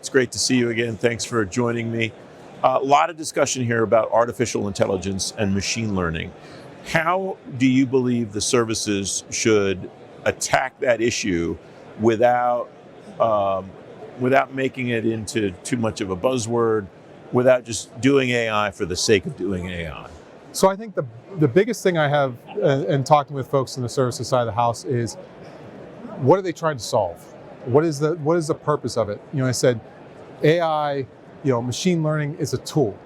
it's great to see you again. Thanks for joining me. A lot of discussion here about artificial intelligence and machine learning. How do you believe the services should attack that issue without making it into too much of a buzzword, without just doing AI for the sake of doing AI? So I think the biggest thing I have in talking with folks in the services side of the house is, what are they trying to solve? What is the purpose of it? I said AI, machine learning is a tool.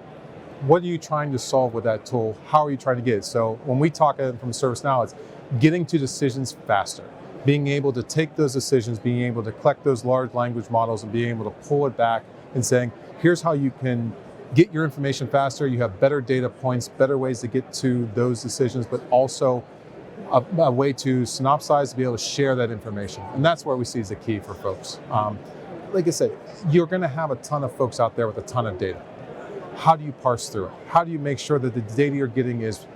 What are you trying to solve with that tool? How are you trying to get it? So when we talk from ServiceNow, it's getting to decisions faster, being able to take those decisions, being able to collect those large language models and being able to pull it back and saying, here's how you can get your information faster. You have better data points, better ways to get to those decisions, but also a way to synopsize, to be able to share that information. And that's where we see is the key for folks. Like I said, you're going to have a ton of folks out there with a ton of data. How do you parse through it? How do you make sure that the data you're getting is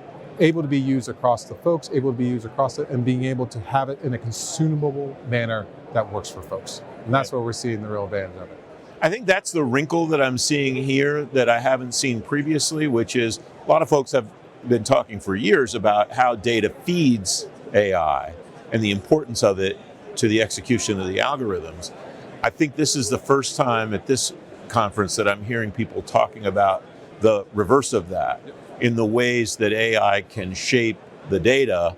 able to be used across the folks, able to be used across it, and being able to have it in a consumable manner that works for folks? And that's where we're seeing the real advantage of it. I think that's the wrinkle that I'm seeing here that I haven't seen previously, which is a lot of folks have been talking for years about how data feeds AI and the importance of it to the execution of the algorithms. I think this is the first time at this conference that I'm hearing people talking about the reverse of that, in the ways that AI can shape the data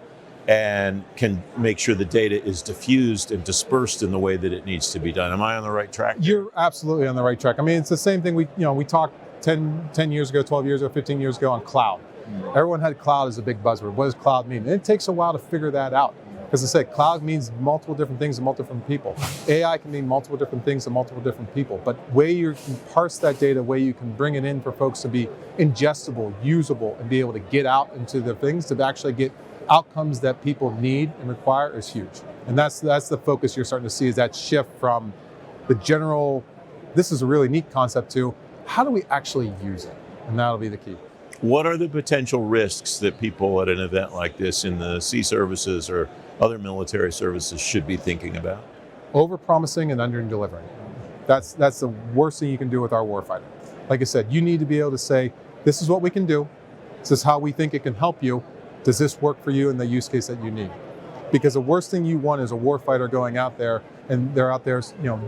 and can make sure the data is diffused and dispersed in the way that it needs to be done. Am I on the right track? You're absolutely on the right track. I mean, it's the same thing we talked 10 years ago, 12 years ago, 15 years ago on cloud. Everyone had cloud as a big buzzword. What does cloud mean? And it takes a while to figure that out. Because I said, cloud means multiple different things to multiple different people. AI can mean multiple different things to multiple different people. But way you can parse that data, way you can bring it in for folks to be ingestible, usable, and be able to get out into the things to actually get outcomes that people need and require is huge. And that's the focus you're starting to see, is that shift from the general, this is a really neat concept, to how do we actually use it? And that'll be the key. What are the potential risks that people at an event like this in the sea services or other military services should be thinking about? Over-promising and under-delivering. That's the worst thing you can do with our warfighter. Like I said, you need to be able to say, this is what we can do. This is how we think it can help you. Does this work for you in the use case that you need? Because the worst thing you want is a warfighter going out there and they're out there,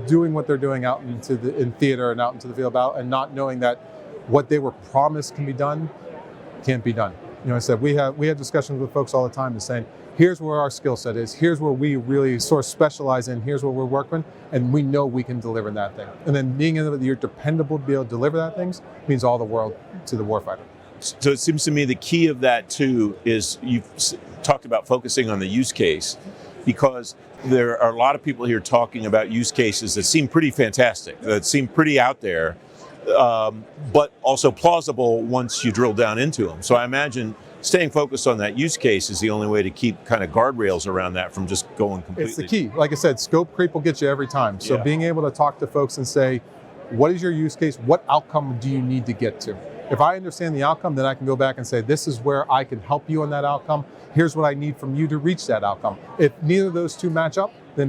doing what they're doing out in theater and out into the field battle, and not knowing that what they were promised can be done can't be done. I said we have discussions with folks all the time and saying, here's where our skill set is, here's where we really sort of specialize in, here's what we're working, and we know we can deliver that thing. And then being able that you're dependable to be able to deliver that things means all the world to the warfighter. So it seems to me the key of that too is you've talked about focusing on the use case, because there are a lot of people here talking about use cases that seem pretty fantastic, that seem pretty out there, but also plausible once you drill down into them. So I imagine staying focused on that use case is the only way to keep kind of guardrails around that from just going completely. It's the key. Like I said, scope creep will get you every time. So being able to talk to folks and say, what is your use case? What outcome do you need to get to? If I understand the outcome, then I can go back and say, this is where I can help you on that outcome. Here's what I need from you to reach that outcome. If neither of those two match up, then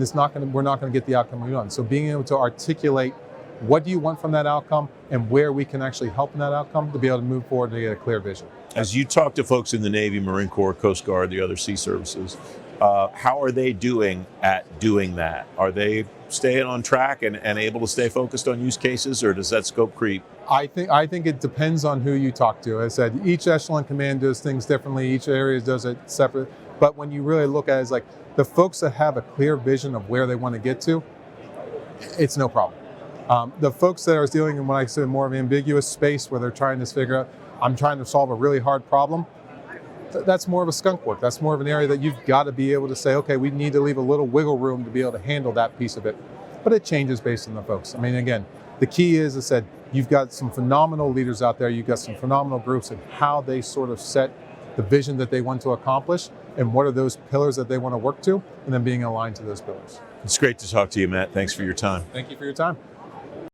we're not going to get the outcome we want. So being able to articulate what do you want from that outcome and where we can actually help in that outcome to be able to move forward and get a clear vision. As you talk to folks in the Navy, Marine Corps, Coast Guard, the other sea services, how are they doing at doing that? Are they staying on track and able to stay focused on use cases, or does that scope creep? I think it depends on who you talk to. As I said, each echelon command does things differently, each area does it separate. But when you really look at it, it's like the folks that have a clear vision of where they want to get to, it's no problem. The folks that are dealing in what I say more of an ambiguous space where they're trying to figure out, I'm trying to solve a really hard problem, that's more of a skunk work. That's more of an area that you've got to be able to say, okay, we need to leave a little wiggle room to be able to handle that piece of it. But it changes based on the folks. I mean, again, the key is, I said, you've got some phenomenal leaders out there, you've got some phenomenal groups, and how they sort of set the vision that they want to accomplish and what are those pillars that they want to work to, and then being aligned to those pillars. It's great to talk to you, Matt. Thanks for your time. Thank you for your time.